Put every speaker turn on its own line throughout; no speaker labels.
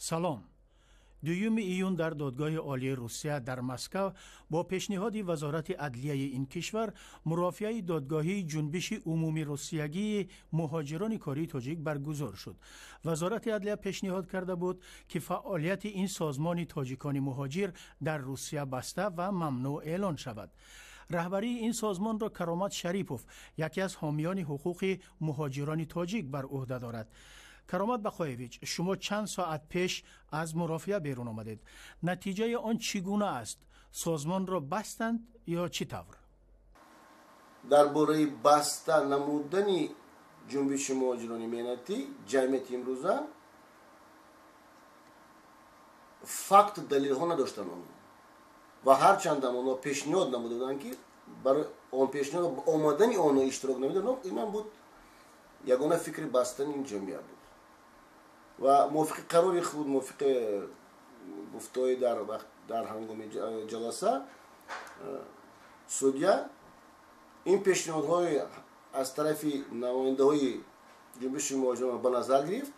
سلام. 2 ایون در دادگاه عالی روسیه در مسکو با پیشنهاد وزارت عدلیه این کشور مرافعه دادگاهی جنبش عمومی روسیگی مهاجران کاری تاجیک برگزار شد. وزارت عدلیه پیشنهاد کرده بود که فعالیت این سازمان تاجیکان مهاجر در روسیه بسته و ممنوع اعلان شود. رهبری این سازمان را کرامت شریپوف، یکی از حامیان حقوق مهاجران تاجیک، بر عهده دارد. کرامت بقایویچ، شما چند ساعت پیش از مرافعه بیرون آمدید. نتیجه آن چگونه است؟ سازمان را بستند یا چی طور؟
درباره بسته نمودن جنبش مهاجران مهنتی جمعیت امروزه فقط دلیل ها نداشتن و هرچند اونا پیشنهاد نمودن که برای آن پیشنهاد آمدن آنها اشتراک نمیدن، این بود یگانه فکر بستن این جمعیت بود و موافق قرار خود، موافق گفتای در هنگام جلسه سودیا این پیشنهادهای از طرف نماینده های جنبش مهاجران به نظر گرفت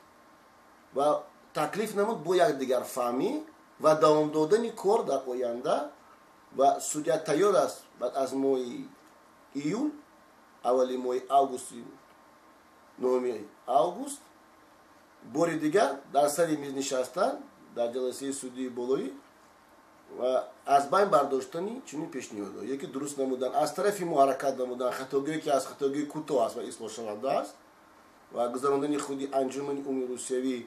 و تکلیف نمود با یکدیگر فهمی و دوام دادن کار در آینده و سودیا تیار است بعد از ماه ایول اولی ماه اوگوست، 9 اوگوست بار دیگر در سر میز نشستن در جلسه سودی بالایی و از بین برداشتنی چنین پیشنهادها، یکی درست نمودن از طرف ما حرکت نمودن، خطاگویی که از خطاگوی کوتاه است و اصلاح شونده است و گذراندن خودی انجمن عمومی روسیوی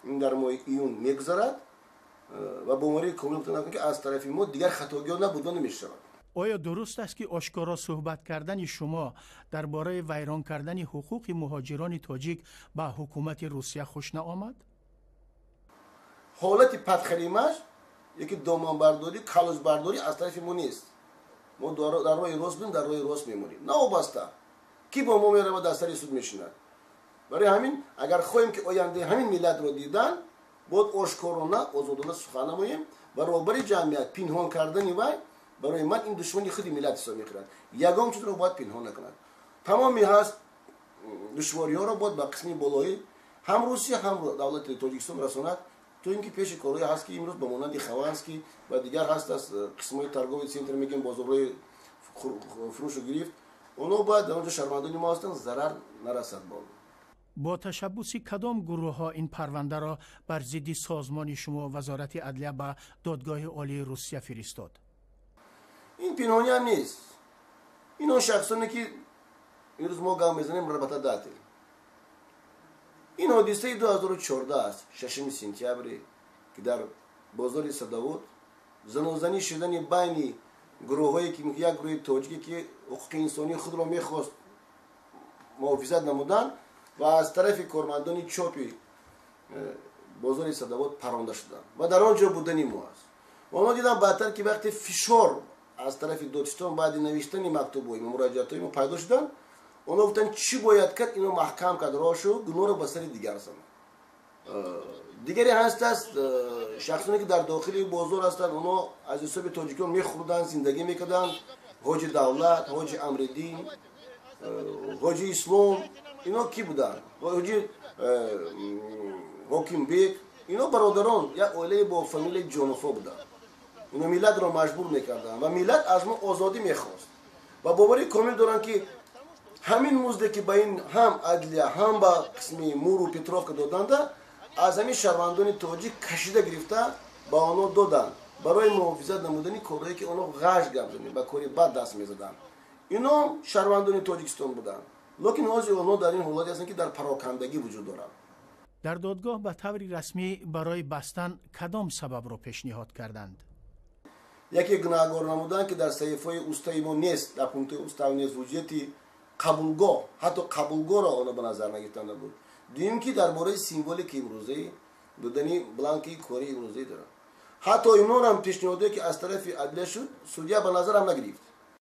این در ماه ایون میگذرد و با موری کامل متناسب که از طرف ما دیگر خطاگویی نبود و نمیشود.
آیا درست است که آشکارا صحبت کردن شما درباره ویران کردن حقوق مهاجران تاجیک به حکومت روسیه خوش نآمد؟
حالت پدخریمش یکی دامان برداری، کالج برداری از طرف ما نیست. ما در راه راست بیم، در راه راست میمونیم. نه وابسته کی با ما میره و در سر سود میشینه. برای همین اگر خواهیم که آینده همین ملت رو دیدن بود آشکارانه آزادانه سخن نماییم و رهبر جمعیت پنهان کردن وی برای من این دشمنی خودی ملت حساب می‌کنند. یگان چیز رو باید پنهان نکنند. تمامی هست دشواری‌ها رو باید با قسمی بالایی هم روسیه هم دولت تاجیکستان رساند تو اینکه پیش کارهای هست که امروز به مانند خوانسکی و دیگر هست از قسمای ترگوی سنتر میگیم بازارهای فروش و گرفت اونا باید در اونجا شرمندانی ما هستن ضرر نرسد
با تشبوسی کدام گروه ها این پرونده را بر ضد سازمان شما وزارت عدلیه به دادگاه عالی روسیه فرستاد؟
این پنهانی هم نیست. اینا شخصانی که امروز ما گام میزنیم رابطه داده. این حادثه 2014 است، 6 سپتامبر که در بازار صداوت زنوزنی شدن بین گروهایی که یک گروه تاجیکی که حقوق انسانی خود را میخواست محافظت نمودن و از طرف کارمندان چاپی بازار صداوت پرانده شدن و در آنجا بودن ما است. و ما دیدم بعدتر که وقتی فشار از طرف دادستان بعد نوشتن مکتوب‌های مراجعات‌های ما پیدا شدن، اونا گفتن چی باید کرد اینو محکم کرد راشو گناه رو به سر دیگر زدن. دیگری هست است شخصانی که در داخل بازار هستند اونا از حساب تاجیکان میخوردن زندگی میکردن، حاج دولت، حاج امردین، حاج اسلام، اینا کی بودن؟ حاج حاکم بیگ، اینا برادران یا عائله با فامیل جانفا بودن. اینا ملت را مجبور میکردن و ملت از ما آزادی میخواست و باوری کامل دارن که همین مزد که به این هم عدلیه هم با قسمی مور و پتروف که دادند از همین شهروندان تاجیک کشیده گرفته با آنها دادن برای محافظت نمودنی کارهایی که آنها غش گردونی با کاری بد دست میزدن. اینا شهروندان تاجیکستان بودن، لیکن از آنها در این حالتی هستند که در پراکندگی وجود دارند.
در دادگاه به طور رسمی برای بستن کدام سبب را پیشنهاد کردند؟
یکی گناهگار نمودن که در صحیفه اوستای ما نیست، در پونت اوستای نیست وجودی قبولگاه، حتی قبولگاه را آنها به نظر نگرفتند بود. دویم که درباره سیمبولی که امروزی بدنی بلانکی کوری امروزی دارن. حتی اینا هم پیشنهادی که از طرف عدلیه شد سودیا به نظر هم نگرفت.